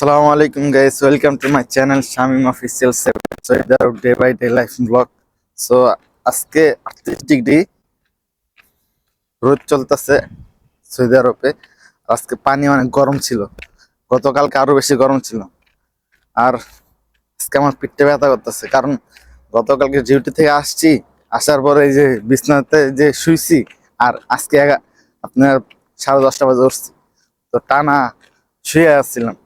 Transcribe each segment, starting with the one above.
Assalamu alaikum guys, welcome to my channel Shamim Official 7. So it's our day by day life vlog. So আজকে 38 degree রোদ চলতেছে Saudi আরবে। আজকে পানি অনেক গরম ছিল, গতকালকে আরো বেশি গরম ছিল। আর আজকে আমার পিঠটা ব্যথা করতেছে, কারণ গতকালকে ডিউটি থেকে আসছি, আসার পরে এই যে বিছানাতে যে শুইছি, আর আজকে আপনার 10:30 বাজে উঠছি। তো টানা শুয়ে আসছিলাম,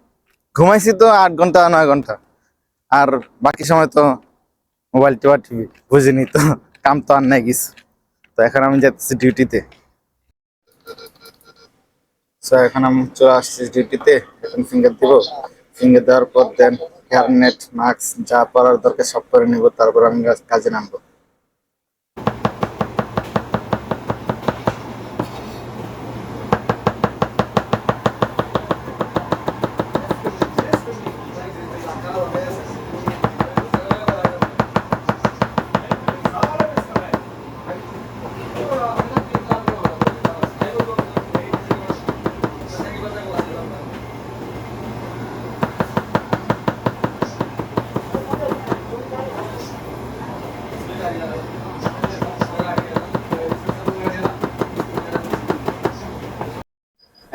ঘুমাইছি তো 8 ঘন্টা 9 ঘন্টা, আর বাকি সময় তো মোবাইল টিভি বুঝিনি তো, কাম তো আর নাই কিছু। তো এখন আমি যাচ্ছি ডিউটিতে। তো এখন আমি চলে আসছি ডিউটিতে। এখন ফিঙ্গার দিব, ফিঙ্গার দেওয়ার পর দেন হেয়ারনেট মাস্ক যা পরার দরকার সব করে নিব, তারপর আমি কাজে নামবো।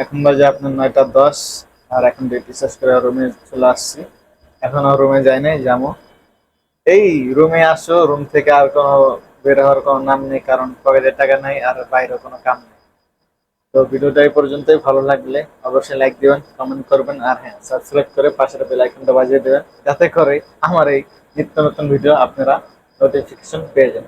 এখন বাজে আপনার 9:10, আর এখন ডিউটি শেষ করে রুমে চলে আসছি। এখনো রুমে যাই নাই, যাবো। এই রুমে আসো, রুম থেকে আর কোনো বের হওয়ার কোনো নাম নেই, কারণ পকেটে টাকা নাই আর বাইরে কোনো কাম নেই। তো ভিডিওটা এই পর্যন্তই। ভালো লাগলে অবশ্যই লাইক দিবেন, কমেন্ট করবেন, আর হ্যাঁ, সাবস্ক্রাইব করে পাশের বেল আইকনটা বাজিয়ে দেবেন, যাতে করে আমার এই নিত্য নতুন ভিডিও আপনারা নোটিফিকেশন পেয়ে যান।